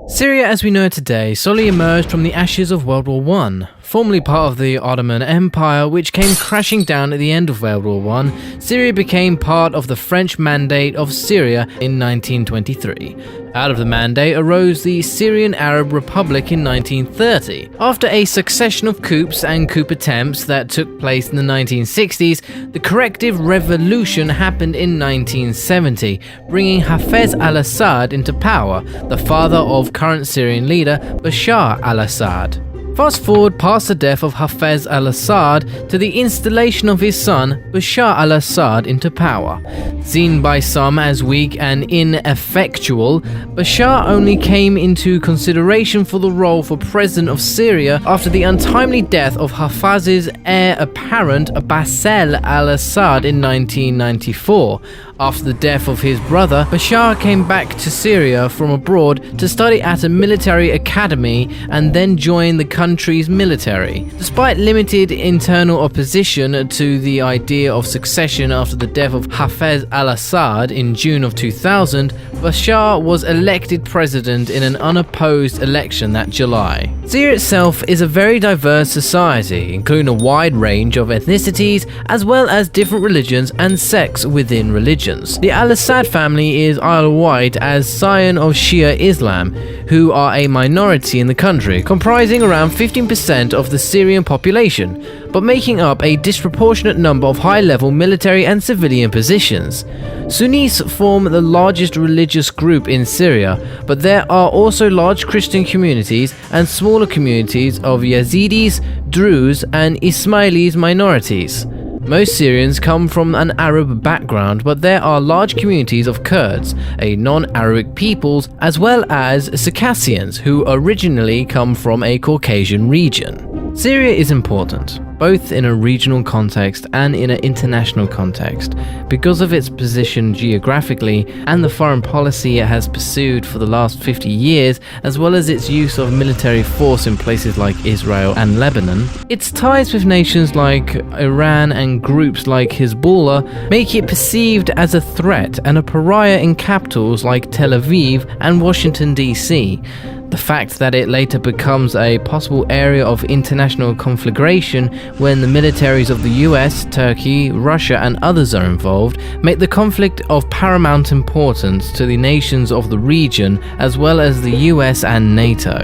Syria as we know it today solely emerged from the ashes of World War I. Formerly part of the Ottoman Empire, which came crashing down at the end of World War I, Syria became part of the French Mandate of Syria in 1923. Out of the Mandate arose the Syrian Arab Republic in 1930. After a succession of coups and coup attempts that took place in the 1960s, the corrective revolution happened in 1970, bringing Hafez al-Assad into power, the father of current Syrian leader Bashar al-Assad. Fast forward past the death of Hafez al-Assad to the installation of his son Bashar al-Assad into power. Seen by some as weak and ineffectual, Bashar only came into consideration for the role for president of Syria after the untimely death of Hafez's heir apparent Bashar al-Assad in 1994. After the death of his brother, Bashar came back to Syria from abroad to study at a military academy and then join the country's military. Despite limited internal opposition to the idea of succession after the death of Hafez al-Assad in June of 2000, Bashar was elected president in an unopposed election that July. Syria itself is a very diverse society, including a wide range of ethnicities as well as different religions and sects within religions. The al-Assad family is Alawite as scion of Shia Islam, who are a minority in the country, comprising around 15% of the Syrian population, but making up a disproportionate number of high-level military and civilian positions. Sunnis form the largest religious group in Syria, but there are also large Christian communities and smaller communities of Yazidis, Druze, and Ismailis minorities. Most Syrians come from an Arab background, but there are large communities of Kurds, a non-Arabic peoples, as well as Circassians, who originally come from a Caucasian region. Syria is important, both in a regional context and in an international context, because of its position geographically and the foreign policy it has pursued for the last 50 years, as well as its use of military force in places like Israel and Lebanon. Its ties with nations like Iran and groups like Hezbollah make it perceived as a threat and a pariah in capitals like Tel Aviv and Washington, D.C. The fact that it later becomes a possible area of international conflagration when the militaries of the US, Turkey, Russia and others are involved make the conflict of paramount importance to the nations of the region as well as the US and NATO.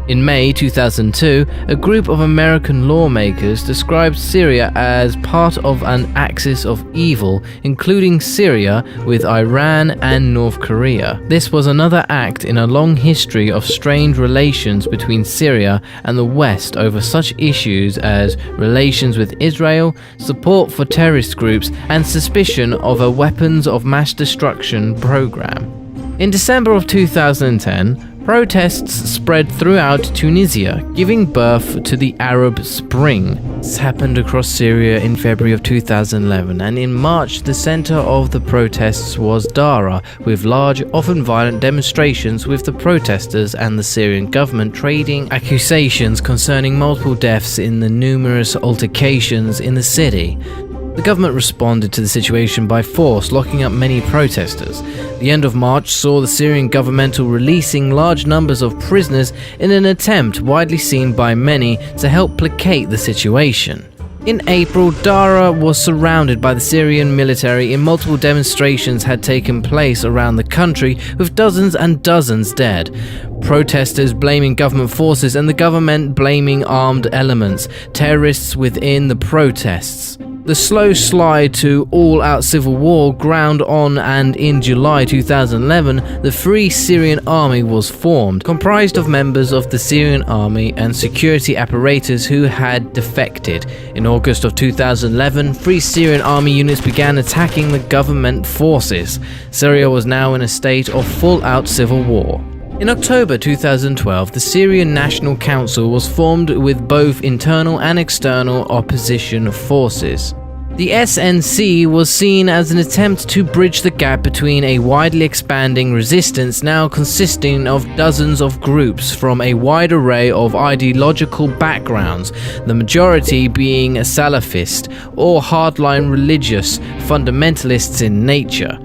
In May 2002, a group of American lawmakers described Syria as part of an axis of evil, including Syria with Iran and North Korea. This was another act in a long history of strained relations between Syria and the West over such issues as relations with Israel, support for terrorist groups, and suspicion of a weapons of mass destruction program. In December of 2010, protests spread throughout Tunisia, giving birth to the Arab Spring. This happened across Syria in February of 2011, and in March the center of the protests was Daraa, with large, often violent demonstrations with the protesters and the Syrian government trading accusations concerning multiple deaths in the numerous altercations in the city. The government responded to the situation by force, locking up many protesters. The end of March saw the Syrian government releasing large numbers of prisoners in an attempt widely seen by many to help placate the situation. In April, Daraa was surrounded by the Syrian military and multiple demonstrations had taken place around the country with dozens and dozens dead. Protesters blaming government forces and the government blaming armed elements, terrorists within the protests. The slow slide to all-out civil war ground on, and in July 2011, the Free Syrian Army was formed, comprised of members of the Syrian Army and security apparatus who had defected. In August of 2011, Free Syrian Army units began attacking the government forces. Syria was now in a state of full-out civil war. In October 2012, the Syrian National Council was formed with both internal and external opposition forces. The SNC was seen as an attempt to bridge the gap between a widely expanding resistance now consisting of dozens of groups from a wide array of ideological backgrounds, the majority being Salafist or hardline religious fundamentalists in nature.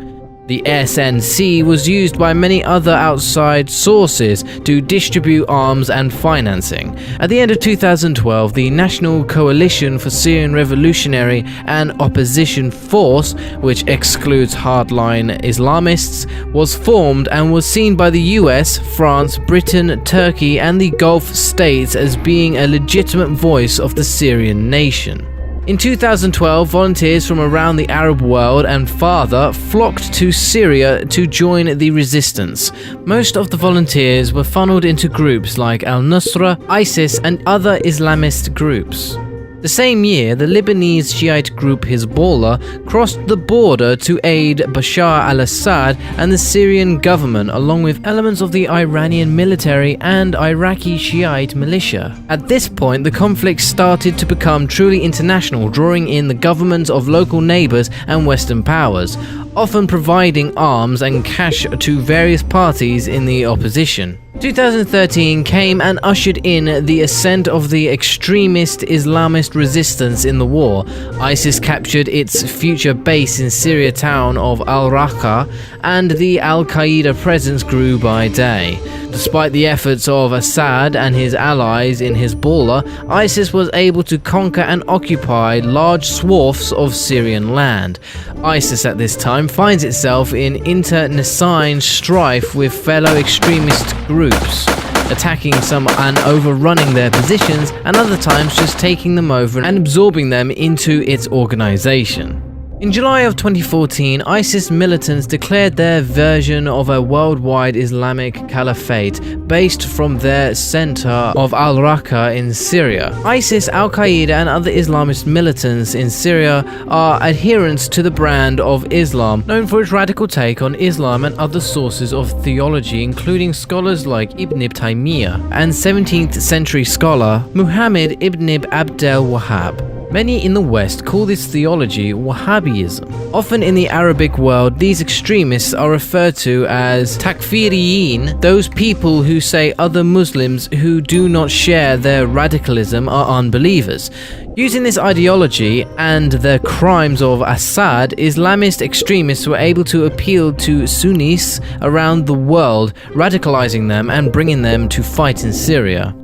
The SNC was used by many other outside sources to distribute arms and financing. At the end of 2012, the National Coalition for Syrian Revolutionary and Opposition Force, which excludes hardline Islamists, was formed and was seen by the US, France, Britain, Turkey, and the Gulf states as being a legitimate voice of the Syrian nation. In 2012, volunteers from around the Arab world and farther flocked to Syria to join the resistance. Most of the volunteers were funneled into groups like al-Nusra, ISIS, and other Islamist groups. The same year, the Lebanese Shiite group Hezbollah crossed the border to aid Bashar al-Assad and the Syrian government, along with elements of the Iranian military and Iraqi Shiite militia. At this point, the conflict started to become truly international, drawing in the governments of local neighbors and Western powers, often providing arms and cash to various parties in the opposition. 2013 came and ushered in the ascent of the extremist Islamist resistance in the war. ISIS captured its future base in Syria town of al-Raqqa, and the al-Qaeda presence grew by day. Despite the efforts of Assad and his allies in Hezbollah, ISIS was able to conquer and occupy large swaths of Syrian land. ISIS at this time finds itself in internecine strife with fellow extremist groups, attacking some and overrunning their positions, and other times just taking them over and absorbing them into its organization. In July of 2014, ISIS militants declared their version of a worldwide Islamic caliphate based from their center of al-Raqqa in Syria. ISIS, al-Qaeda, and other Islamist militants in Syria are adherents to the brand of Islam, known for its radical take on Islam and other sources of theology, including scholars like Ibn Taymiyyah and 17th century scholar Muhammad ibn Abdel Wahhab. Many in the West call this theology Wahhabism. Often in the Arabic world, these extremists are referred to as takfiriyin, those people who say other Muslims who do not share their radicalism are unbelievers. Using this ideology and the crimes of Assad, Islamist extremists were able to appeal to Sunnis around the world, radicalizing them and bringing them to fight in Syria.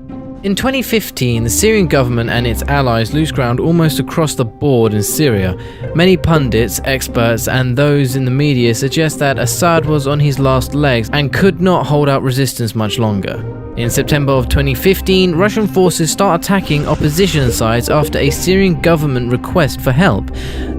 In 2015, the Syrian government and its allies lose ground almost across the board in Syria. Many pundits, experts, and those in the media suggest that Assad was on his last legs and could not hold out resistance much longer. In September of 2015, Russian forces start attacking opposition sites after a Syrian government request for help.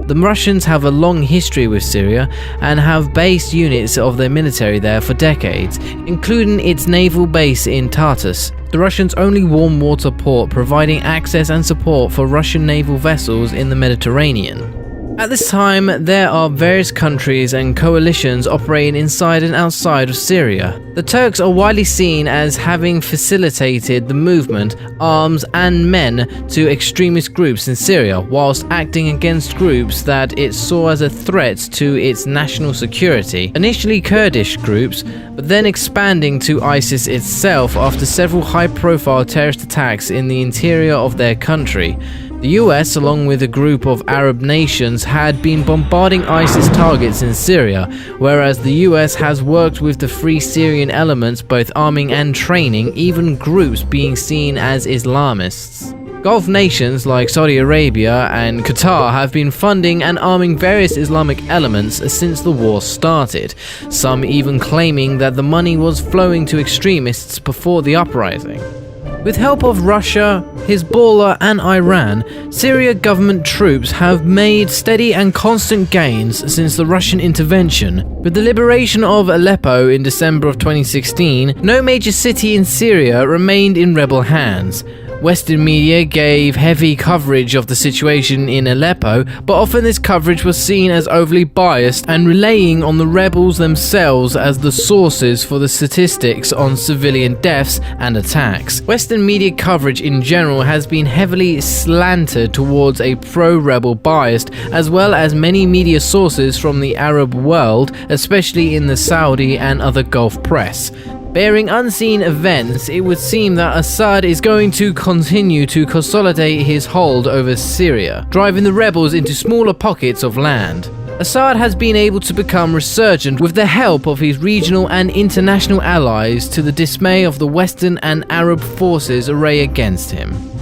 The Russians have a long history with Syria and have based units of their military there for decades, including its naval base in Tartus, the Russians' only warm water port, providing access and support for Russian naval vessels in the Mediterranean. At this time, there are various countries and coalitions operating inside and outside of Syria. The Turks are widely seen as having facilitated the movement, arms and men to extremist groups in Syria, whilst acting against groups that it saw as a threat to its national security. Initially Kurdish groups, but then expanding to ISIS itself after several high-profile terrorist attacks in the interior of their country. The US, along with a group of Arab nations, had been bombarding ISIS targets in Syria, whereas the US has worked with the Free Syrian elements, both arming and training, even groups being seen as Islamists. Gulf nations like Saudi Arabia and Qatar have been funding and arming various Islamic elements since the war started, some even claiming that the money was flowing to extremists before the uprising. With help of Russia, Hezbollah and Iran, Syria government troops have made steady and constant gains since the Russian intervention. With the liberation of Aleppo in December of 2016, no major city in Syria remained in rebel hands. Western media gave heavy coverage of the situation in Aleppo, but often this coverage was seen as overly biased and relaying on the rebels themselves as the sources for the statistics on civilian deaths and attacks. Western media coverage in general has been heavily slanted towards a pro-rebel bias, as well as many media sources from the Arab world, especially in the Saudi and other Gulf press. Bearing unseen events, it would seem that Assad is going to continue to consolidate his hold over Syria, driving the rebels into smaller pockets of land. Assad has been able to become resurgent with the help of his regional and international allies, to the dismay of the Western and Arab forces array against him.